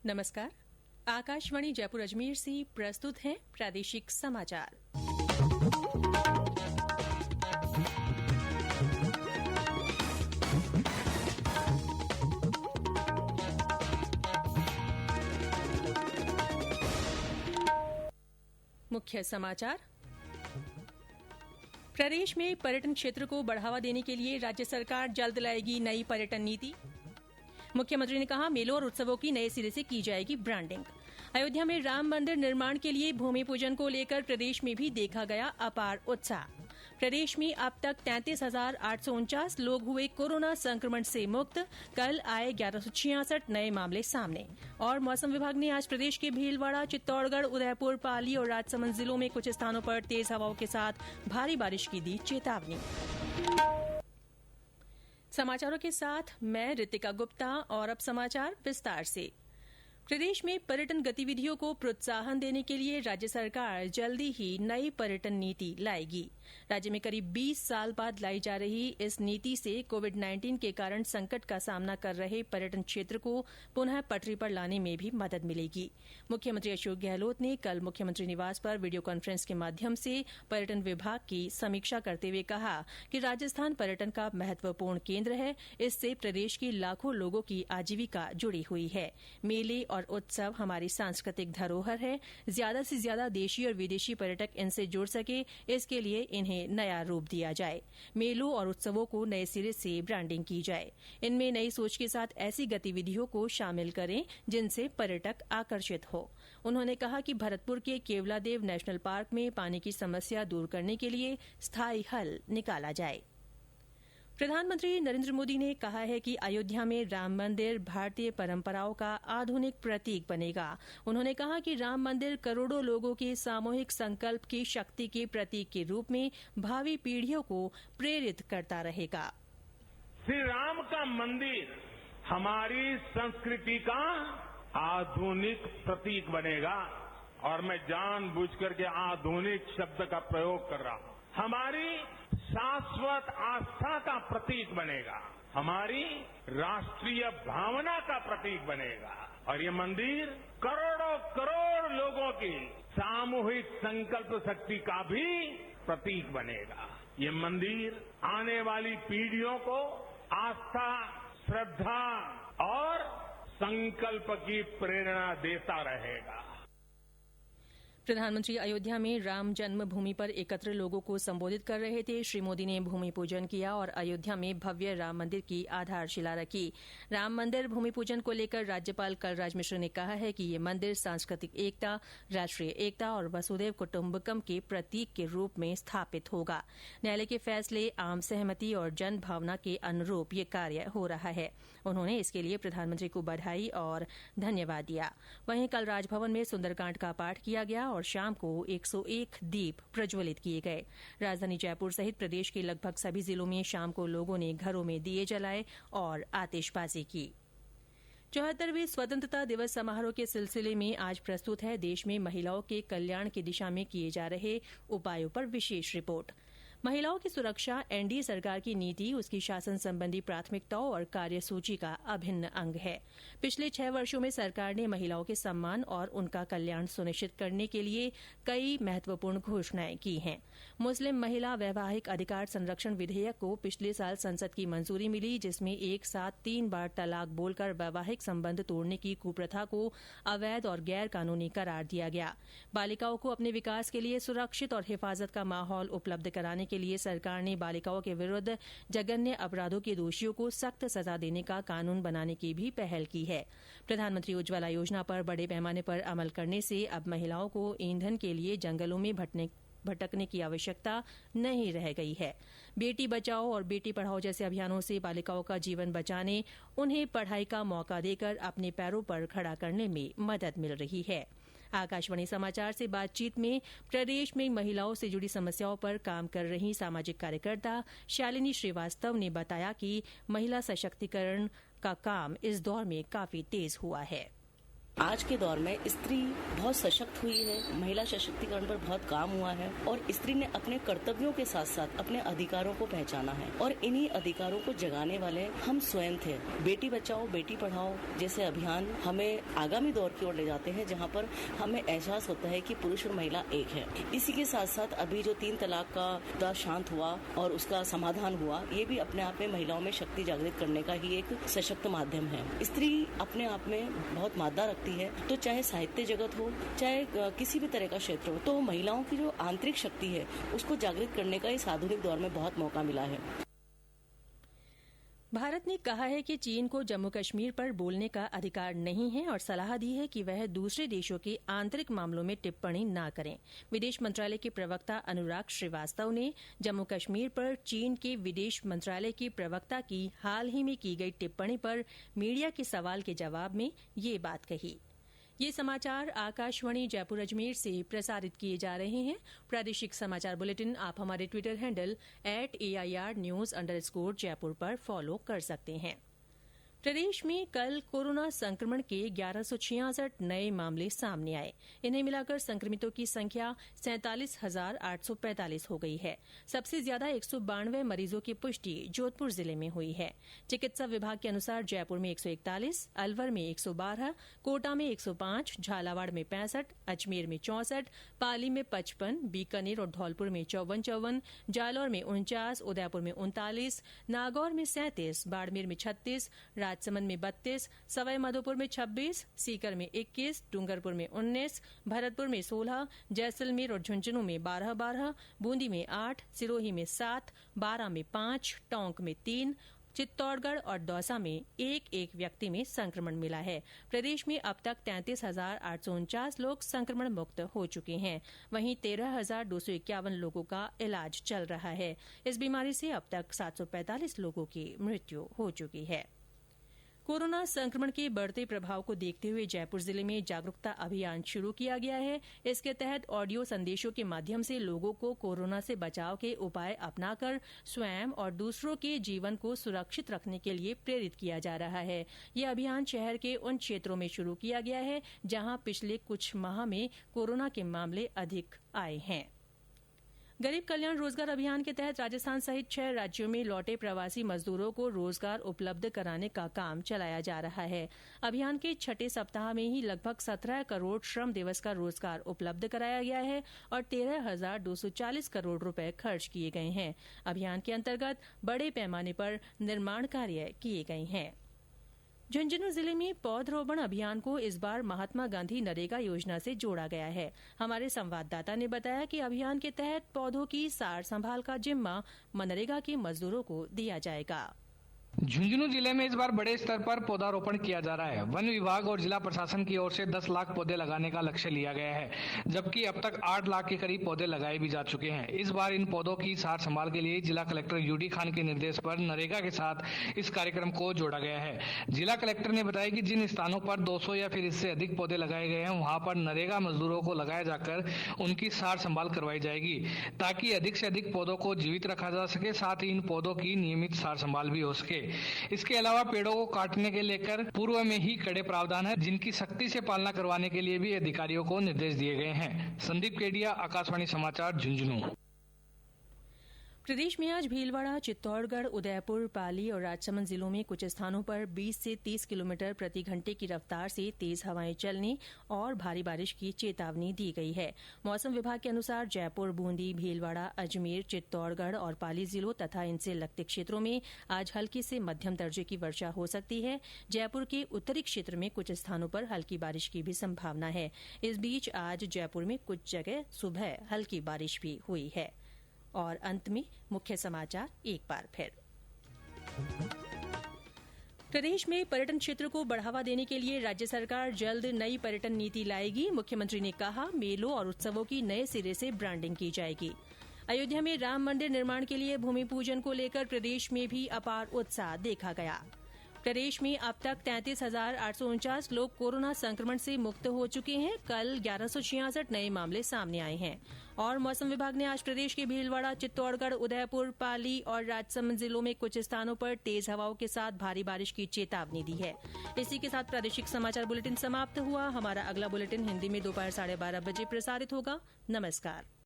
नमस्कार। आकाशवाणी जयपुर अजमेर से प्रस्तुत हैं प्रादेशिक समाचार। मुख्य समाचार। प्रदेश में पर्यटन क्षेत्र को बढ़ावा देने के लिए राज्य सरकार जल्द लाएगी नई पर्यटन नीति। मुख्यमंत्री ने कहा, मेलों और उत्सवों की नए सिरे से की जाएगी ब्रांडिंग। अयोध्या में राम मंदिर निर्माण के लिए भूमि पूजन को लेकर प्रदेश में भी देखा गया अपार उत्साह। प्रदेश में अब तक 33,849 लोग हुए कोरोना संक्रमण से मुक्त। कल आए 1166 नए मामले सामने। और मौसम विभाग ने आज प्रदेश के भीलवाड़ा, चित्तौड़गढ़, उदयपुर, पाली और राजसमंद जिलों में कुछ स्थानों पर तेज हवाओं के साथ भारी बारिश की दी चेतावनी। समाचारों के साथ मैं ऋतिका गुप्ता और अब समाचार विस्तार से। प्रदेश में पर्यटन गतिविधियों को प्रोत्साहन देने के लिए राज्य सरकार जल्दी ही नई पर्यटन नीति लाएगी। राज्य में करीब 20 साल बाद लाई जा रही इस नीति से कोविड-19 के कारण संकट का सामना कर रहे पर्यटन क्षेत्र को पुनः पटरी पर लाने में भी मदद मिलेगी। मुख्यमंत्री अशोक गहलोत ने कल मुख्यमंत्री निवास पर वीडियो कॉन्फ्रेंस के माध्यम से पर्यटन विभाग की समीक्षा करते हुए कहा कि राजस्थान पर्यटन का महत्वपूर्ण केंद्र है। इससे प्रदेश के लाखों लोगों की आजीविका जुड़ी हुई है। मेले और उत्सव हमारी सांस्कृतिक धरोहर है। ज्यादा से ज्यादा देशी और विदेशी पर्यटक इनसे जुड़ सके, इसके लिए इन्हें नया रूप दिया जाए। मेलों और उत्सवों को नए सिरे से ब्रांडिंग की जाए। इनमें नई सोच के साथ ऐसी गतिविधियों को शामिल करें जिनसे पर्यटक आकर्षित हो। उन्होंने कहा कि भरतपुर के केवलादेव नेशनल पार्क में पानी की समस्या दूर करने के लिए स्थायी हल निकाला जाए। प्रधानमंत्री नरेंद्र मोदी ने कहा है कि अयोध्या में राम मंदिर भारतीय परंपराओं का आधुनिक प्रतीक बनेगा। उन्होंने कहा कि राम मंदिर करोड़ों लोगों के सामूहिक संकल्प की शक्ति के प्रतीक के रूप में भावी पीढ़ियों को प्रेरित करता रहेगा। श्री राम का मंदिर हमारी संस्कृति का आधुनिक प्रतीक बनेगा और मैं जानबूझकर के आधुनिक शब्द का प्रयोग कर रहा हूं। हमारी शाश्वत आस्था का प्रतीक बनेगा, हमारी राष्ट्रीय भावना का प्रतीक बनेगा और ये मंदिर करोड़ों करोड़ लोगों की सामूहिक संकल्प शक्ति का भी प्रतीक बनेगा। ये मंदिर आने वाली पीढ़ियों को आस्था, श्रद्धा और संकल्प की प्रेरणा देता रहेगा। प्रधानमंत्री अयोध्या में राम जन्मभूमि पर एकत्र लोगों को संबोधित कर रहे थे। श्री मोदी ने भूमि पूजन किया और अयोध्या में भव्य राम मंदिर की आधारशिला रखी। राम मंदिर भूमि पूजन को लेकर राज्यपाल कलराज मिश्र ने कहा है कि ये मंदिर सांस्कृतिक एकता, राष्ट्रीय एकता और वसुधैव कुटुम्बकम के प्रतीक के रूप में स्थापित होगा। न्यायालय के फैसले, आम सहमति और जन भावना के अनुरूप ये कार्य हो रहा है। उन्होंने इसके लिए प्रधानमंत्री को बधाई और धन्यवाद दिया। वहीं कल राजभवन में सुंदरकांड का पाठ किया गया और शाम को 101 दीप प्रज्वलित किए गए। राजधानी जयपुर सहित प्रदेश के लगभग सभी जिलों में शाम को लोगों ने घरों में दिए जलाए और आतिशबाजी की। 74वें स्वतंत्रता दिवस समारोह के सिलसिले में आज प्रस्तुत है देश में महिलाओं के कल्याण की दिशा में किए जा रहे उपायों पर विशेष रिपोर्ट। महिलाओं की सुरक्षा एनडीए सरकार की नीति, उसकी शासन संबंधी प्राथमिकताओं और कार्यसूची का अभिन्न अंग है। पिछले 6 वर्षों में सरकार ने महिलाओं के सम्मान और उनका कल्याण सुनिश्चित करने के लिए कई महत्वपूर्ण घोषणाएं की हैं। मुस्लिम महिला वैवाहिक अधिकार संरक्षण विधेयक को पिछले साल संसद की मंजूरी मिली, जिसमें एक साथ 3 बार तलाक बोलकर वैवाहिक संबंध तोड़ने की कुप्रथा को अवैध और गैर कानूनी करार दिया गया। बालिकाओं को अपने विकास के लिए सुरक्षित और हिफाजत का माहौल उपलब्ध कराने के लिए सरकार ने बालिकाओं के विरुद्ध जघन्य अपराधों के दोषियों को सख्त सजा देने का कानून बनाने की भी पहल की है। प्रधानमंत्री उज्ज्वला योजना पर बड़े पैमाने पर अमल करने से अब महिलाओं को ईंधन के लिए जंगलों में भटकने की आवश्यकता नहीं रह गई है। बेटी बचाओ और बेटी पढ़ाओ जैसे अभियानों से बालिकाओं का जीवन बचाने, उन्हें पढ़ाई का मौका देकर अपने पैरों पर खड़ा करने में मदद मिल रही है। आकाशवाणी समाचार से बातचीत में प्रदेश में महिलाओं से जुड़ी समस्याओं पर काम कर रही सामाजिक कार्यकर्ता शालिनी श्रीवास्तव ने बताया कि महिला सशक्तिकरण का काम इस दौर में काफी तेज हुआ है। आज के दौर में स्त्री बहुत सशक्त हुई है, महिला सशक्तिकरण पर बहुत काम हुआ है और स्त्री ने अपने कर्तव्यों के साथ साथ अपने अधिकारों को पहचाना है और इन्हीं अधिकारों को जगाने वाले हम स्वयं थे। बेटी बचाओ बेटी पढ़ाओ जैसे अभियान हमें आगामी दौर की ओर ले जाते हैं, जहां पर हमें एहसास होता है कि पुरुष और महिला एक है। इसी के साथ साथ अभी जो 3 तलाक का मुद्दा शांत हुआ और उसका समाधान हुआ, ये भी अपने आप में महिलाओं में शक्ति जागृत करने का ही एक सशक्त माध्यम है। स्त्री अपने आप में बहुत मादा रखती है, तो चाहे साहित्य जगत हो चाहे किसी भी तरह का क्षेत्र हो, तो महिलाओं की जो आंतरिक शक्ति है उसको जागृत करने का इस आधुनिक दौर में बहुत मौका मिला है। भारत ने कहा है कि चीन को जम्मू कश्मीर पर बोलने का अधिकार नहीं है और सलाह दी है कि वह दूसरे देशों के आंतरिक मामलों में टिप्पणी न करें। विदेश मंत्रालय के प्रवक्ता अनुराग श्रीवास्तव ने जम्मू कश्मीर पर चीन के विदेश मंत्रालय के प्रवक्ता की हाल ही में की गई टिप्पणी पर मीडिया के सवाल के जवाब में ये बात कही। ये समाचार आकाशवाणी जयपुर अजमेर से प्रसारित किए जा रहे हैं। प्रादेशिक समाचार बुलेटिन आप हमारे ट्विटर हैंडल @AIRnews_ जयपुर पर फॉलो कर सकते हैं। प्रदेश में कल कोरोना संक्रमण के 1166 नए मामले सामने आए। इन्हें मिलाकर संक्रमितों की संख्या 47,845 हो गई है। सबसे ज्यादा 192 मरीजों की पुष्टि जोधपुर जिले में हुई है। चिकित्सा विभाग के अनुसार जयपुर में 141, अलवर में 112, कोटा में 105, झालावाड़ में 65, अजमेर में 64, पाली में 55, बीकानेर और धौलपुर में 54, जालौर में 49, उदयपुर में 39, नागौर में 37, बाड़मेर में 36, राजसमंद में 32, सवाई माधोपुर में 26, सीकर में 21, डूंगरपुर में 19, भरतपुर में 16, जैसलमेर और झुंझुनू में 12-12, बूंदी में 8, सिरोही में 7, बारां में 5, टोंक में 3, चित्तौड़गढ़ और दौसा में एक व्यक्ति में संक्रमण मिला है। प्रदेश में अब तक 33,849 लोग संक्रमण मुक्त हो चुके हैं। वहीं 13,251 लोगों का इलाज चल रहा है। इस बीमारी से अब तक 745 लोगों की मृत्यु हो चुकी है। कोरोना संक्रमण के बढ़ते प्रभाव को देखते हुए जयपुर जिले में जागरूकता अभियान शुरू किया गया है। इसके तहत ऑडियो संदेशों के माध्यम से लोगों को कोरोना से बचाव के उपाय अपनाकर स्वयं और दूसरों के जीवन को सुरक्षित रखने के लिए प्रेरित किया जा रहा है। यह अभियान शहर के उन क्षेत्रों में शुरू किया गया है जहां पिछले कुछ माह में कोरोना के मामले अधिक आए हैं। गरीब कल्याण रोजगार अभियान के तहत राजस्थान सहित 6 राज्यों में लौटे प्रवासी मजदूरों को रोजगार उपलब्ध कराने का काम चलाया जा रहा है। अभियान के 6ठे सप्ताह में ही लगभग 17 करोड़ श्रम दिवस का रोजगार उपलब्ध कराया गया है और 13,240 करोड़ रुपए खर्च किए गए हैं। अभियान के अंतर्गत बड़े पैमाने पर निर्माण कार्य किए गए हैं। झुंझुनू जिले में पौधरोपण अभियान को इस बार महात्मा गांधी नरेगा योजना से जोड़ा गया है। हमारे संवाददाता ने बताया कि अभियान के तहत पौधों की सार संभाल का जिम्मा मनरेगा के मजदूरों को दिया जाएगा। झुंझुनू जिले में इस बार बड़े स्तर पर पौधारोपण किया जा रहा है। वन विभाग और जिला प्रशासन की ओर से 10 लाख पौधे लगाने का लक्ष्य लिया गया है, जबकि अब तक 8 लाख के करीब पौधे लगाए भी जा चुके हैं। इस बार इन पौधों की सार संभाल के लिए जिला कलेक्टर यूडी खान के निर्देश पर नरेगा के साथ इस कार्यक्रम को जोड़ा गया है। जिला कलेक्टर ने बताया कि जिन स्थानों पर 200 या फिर इससे अधिक पौधे लगाए गए हैं, वहां पर नरेगा मजदूरों को लगाया जाकर उनकी सार संभाल करवाई जाएगी, ताकि अधिक से अधिक पौधों को जीवित रखा जा सके, साथ ही इन पौधों की नियमित सार संभाल भी हो सके। इसके अलावा पेड़ों को काटने के लेकर पूर्व में ही कड़े प्रावधान है, जिनकी सख्ती से पालना करवाने के लिए भी अधिकारियों को निर्देश दिए गए हैं। संदीप केडिया, आकाशवाणी समाचार, झुंझुनू। प्रदेश में आज भीलवाड़ा, चित्तौड़गढ़, उदयपुर, पाली और राजसमंद जिलों में कुछ स्थानों पर 20 से 30 किलोमीटर प्रति घंटे की रफ्तार से तेज हवाएं चलने और भारी बारिश की चेतावनी दी गई है। मौसम विभाग के अनुसार जयपुर, बूंदी, भीलवाड़ा, अजमेर, चित्तौड़गढ़ और पाली जिलों तथा इनसे लगते क्षेत्रों में आज हल्की से मध्यम दर्जे की वर्षा हो सकती है। जयपुर के उत्तरी क्षेत्र में कुछ स्थानों पर हल्की बारिश की भी संभावना है। इस बीच आज जयपुर में कुछ जगह सुबह हल्की बारिश भी हुई है। और अंत में मुख्य समाचार एक बार फिर। प्रदेश में पर्यटन क्षेत्र को बढ़ावा देने के लिए राज्य सरकार जल्द नई पर्यटन नीति लाएगी। मुख्यमंत्री ने कहा, मेलों और उत्सवों की नए सिरे से ब्रांडिंग की जाएगी। अयोध्या में राम मंदिर निर्माण के लिए भूमि पूजन को लेकर प्रदेश में भी अपार उत्साह देखा गया। प्रदेश में अब तक 33,849 लोग कोरोना संक्रमण से मुक्त हो चुके हैं। कल 1166 नए मामले सामने आए हैं। और मौसम विभाग ने आज प्रदेश के भीलवाड़ा, चित्तौड़गढ़, उदयपुर, पाली और राजसमंद जिलों में कुछ स्थानों पर तेज हवाओं के साथ भारी बारिश की चेतावनी दी है। इसी के साथ प्रादेशिक समाचार बुलेटिन समाप्त हुआ। हमारा अगला बुलेटिन हिंदी में दोपहर 12:30 बजे प्रसारित होगा। नमस्कार।